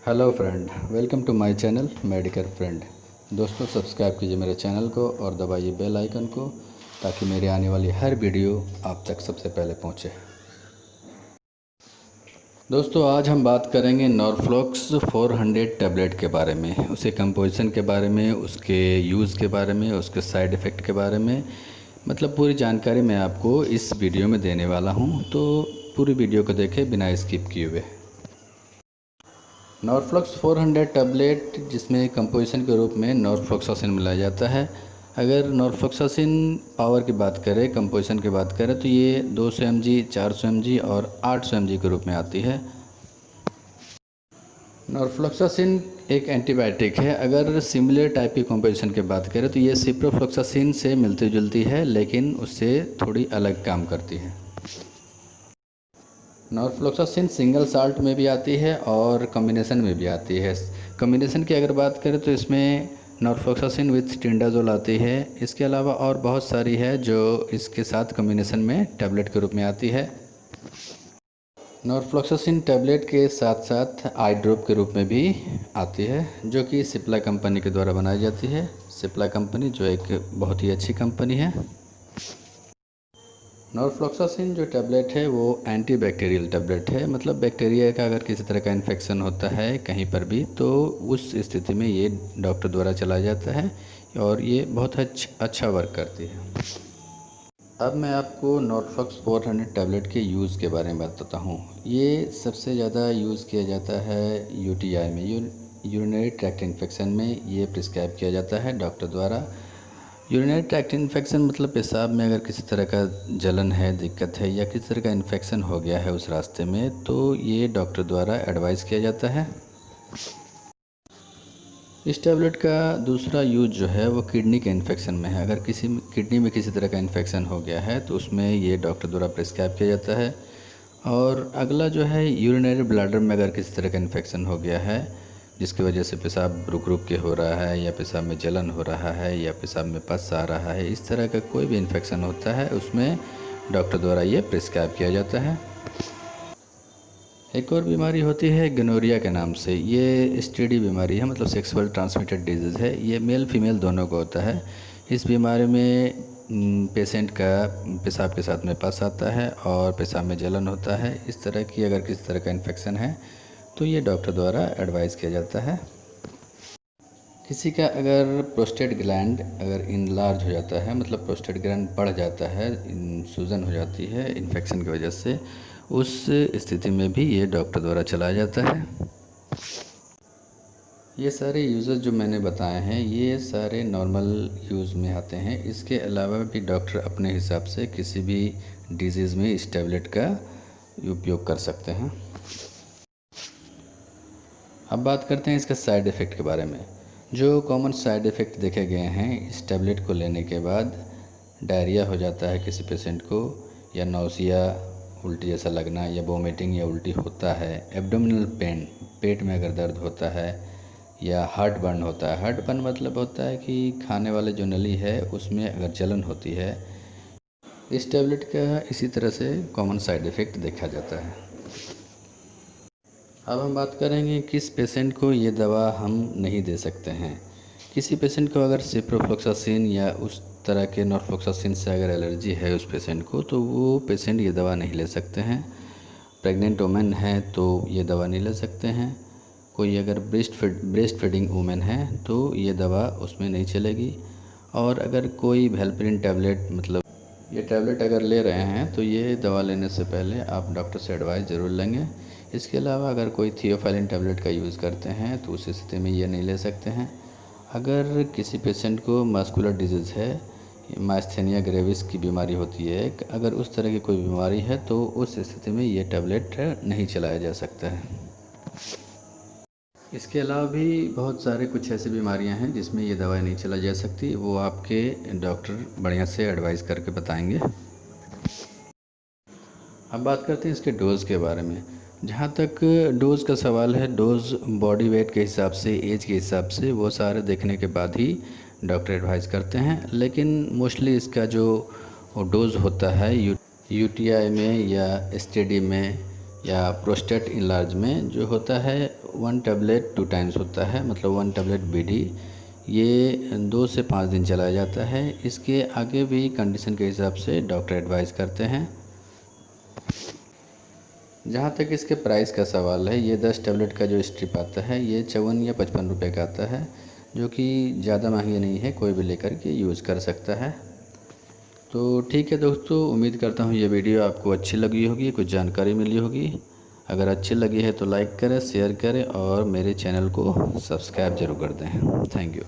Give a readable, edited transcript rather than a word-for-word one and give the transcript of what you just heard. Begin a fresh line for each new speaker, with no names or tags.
Hello friend, welcome to my channel medical friend. दोस्तों, subscribe कीजिए मेरे चैनल को और दबाइए बेल आइकन को ताकि मेरे आने वाली हर वीडियो आप तक सबसे पहले पहुंचे। दोस्तों, आज हम बात करेंगे नॉर्फ्लॉक्स 400 टैबलेट के बारे में, उसके कंपोजिशन के बारे में, उसके यूज़ के बारे में, उसके साइड इफ़ेक्ट के बारे में। मतलब पूरी जानकारी मैं आपको इस वीडियो में देने वाला हूं, तो पूरी वीडियो को देखें बिना स्किप किए हुए। नॉर्फ्लॉक्स 400 टैबलेट, जिसमें कंपोजिशन के रूप में नॉर्फ्लॉक्सासिन मिलाया जाता है। अगर नॉर्फ्लॉक्सासिन पावर की बात करें, कंपोजिशन की बात करें, तो ये 200 mg, 400 mg और 800 mg के रूप में आती है। नॉर्फ्लॉक्सासिन एक एंटीबायोटिक है। अगर सिमिलर टाइप की कंपोजिशन की बात करें तो ये सिप्रोफ्लॉक्सासिन से मिलती जुलती है, लेकिन उससे थोड़ी अलग काम करती है। नॉर्फ्लॉक्सासिन सिंगल साल्ट में भी आती है और कॉम्बिनेशन में भी आती है। कॉम्बिनेशन की अगर बात करें तो इसमें नॉर्फ्लॉक्सासिन विथ टिंडाजोल आती है। इसके अलावा और बहुत सारी है जो इसके साथ कॉम्बिनेशन में टैबलेट के रूप में आती है। नॉर्फ्लॉक्सासिन टैबलेट के साथ साथ आई ड्रॉप के रूप में भी आती है, जो कि सिप्ला कंपनी के द्वारा बनाई जाती है। सिप्ला कंपनी जो एक बहुत ही अच्छी कंपनी है। नॉर्फ्लॉक्सासिन जो टैबलेट है वो एंटी बैक्टीरियल टैबलेट है। मतलब बैक्टीरिया का अगर किसी तरह का इन्फेक्शन होता है कहीं पर भी, तो उस स्थिति में ये डॉक्टर द्वारा चलाया जाता है और ये बहुत अच्छा वर्क करती है। अब मैं आपको नॉर्फ्लॉक्स 400 टैबलेट के यूज़ के बारे में बताता हूँ। ये सबसे ज़्यादा यूज़ किया जाता है यूटीआई में, यूरिनरी ट्रैक्ट इन्फेक्शन में ये प्रिस्क्राइब किया जाता है डॉक्टर द्वारा। यूरिनरी ट्रैक्ट इन्फेक्शन मतलब पेशाब में अगर किसी तरह का जलन है, दिक्कत है या किसी तरह का इन्फेक्शन हो गया है उस रास्ते में, तो ये डॉक्टर द्वारा एडवाइस किया जाता है। इस टैबलेट का दूसरा यूज जो है वो किडनी के इन्फेक्शन में है। अगर किसी किडनी में किसी तरह का इन्फेक्शन हो गया है तो उसमें ये डॉक्टर द्वारा प्रिस्क्राइब किया जाता है। और अगला जो है यूरिनरी ब्लैडर में अगर किसी तरह का इन्फेक्शन हो गया है, जिसकी वजह से पेशाब रुक रुक के हो रहा है या पेशाब में जलन हो रहा है या पेशाब में पस आ रहा है, इस तरह का कोई भी इन्फेक्शन होता है उसमें डॉक्टर द्वारा ये प्रिस्क्राइब किया जाता है। एक और बीमारी होती है गनोरिया के नाम से। ये एसटीडी बीमारी है, मतलब सेक्सुअल ट्रांसमिटेड डिजीज़ है। ये मेल फीमेल दोनों को होता है। इस बीमारी में पेशेंट का पेशाब के साथ में पस आता है और पेशाब में जलन होता है। इस तरह की अगर किसी तरह का इन्फेक्शन है तो ये डॉक्टर द्वारा एडवाइस किया जाता है। किसी का अगर प्रोस्टेट ग्लैंड अगर इनलार्ज हो जाता है, मतलब प्रोस्टेट ग्लैंड बढ़ जाता है, सूजन हो जाती है इन्फेक्शन की वजह से, उस स्थिति में भी ये डॉक्टर द्वारा चलाया जाता है। ये सारे यूज़ेस जो मैंने बताए हैं ये सारे नॉर्मल यूज़ में आते हैं। इसके अलावा भी डॉक्टर अपने हिसाब से किसी भी डिजीज़ में इस टैबलेट का उपयोग कर सकते हैं। अब बात करते हैं इसका साइड इफ़ेक्ट के बारे में। जो कॉमन साइड इफ़ेक्ट देखे गए हैं इस टैबलेट को लेने के बाद, डायरिया हो जाता है किसी पेशेंट को, या नौसिया, उल्टी जैसा लगना, या वोमिटिंग या उल्टी होता है, एब्डोमिनल पेन, पेट में अगर दर्द होता है, या हार्ट बर्न होता है। हार्ट बर्न मतलब होता है कि खाने वाले जो नली है उसमें अगर जलन होती है। इस टैबलेट का इसी तरह से कॉमन साइड इफ़ेक्ट देखा जाता है। अब हम बात करेंगे किस पेशेंट को ये दवा हम नहीं दे सकते हैं। किसी पेशेंट को अगर सिप्रोफ्लॉक्सासिन या उस तरह के नॉर्फ्लॉक्सासिन से अगर एलर्जी है उस पेशेंट को, तो वो पेशेंट ये दवा नहीं ले सकते हैं। प्रेग्नेंट वुमेन है तो ये दवा नहीं ले सकते हैं। कोई अगर ब्रेस्ट फीडिंग वुमेन है तो ये दवा उसमें नहीं चलेगी। और अगर कोई वेलप्रिन टैबलेट, मतलब ये टैबलेट अगर ले रहे हैं तो ये दवा लेने से पहले आप डॉक्टर से एडवाइस ज़रूर लेंगे। इसके अलावा अगर कोई थियोफाइलिन टैबलेट का यूज़ करते हैं तो उस स्थिति में ये नहीं ले सकते हैं। अगर किसी पेशेंट को मस्कुलर डिजीज़ है, मास्थेनिया ग्रेविस की बीमारी होती है, अगर उस तरह की कोई बीमारी है तो उस स्थिति में ये टैबलेट नहीं चलाया जा सकता है। इसके अलावा भी बहुत सारे कुछ ऐसी बीमारियां हैं जिसमें ये दवाई नहीं चलाई जा सकती, वो आपके डॉक्टर बढ़िया से एडवाइस करके बताएंगे। अब बात करते हैं इसके डोज़ के बारे में। जहाँ तक डोज़ का सवाल है, डोज़ बॉडी वेट के हिसाब से, एज के हिसाब से, वो सारे देखने के बाद ही डॉक्टर एडवाइस करते हैं। लेकिन मोस्टली इसका जो डोज़ होता है यूटीआई में या एसटीडी में या प्रोस्टेट इनलार्जमेंट जो होता है 1 टैबलेट 2 टाइम्स होता है, मतलब 1 टैबलेट BD, ये 2 से 5 दिन चलाया जाता है। इसके आगे भी कंडीशन के हिसाब से डॉक्टर एडवाइस करते हैं। जहाँ तक इसके प्राइस का सवाल है, ये 10 टैबलेट का जो स्ट्रिप आता है ये 54 या 55 रुपये का आता है, जो कि ज़्यादा महंगी नहीं है, कोई भी लेकर के यूज़ कर सकता है। तो ठीक है दोस्तों, उम्मीद करता हूँ ये वीडियो आपको अच्छी लगी होगी, कुछ जानकारी मिली होगी। अगर अच्छी लगी है तो लाइक करें, शेयर करें और मेरे चैनल को सब्सक्राइब ज़रूर कर दें। Thank you.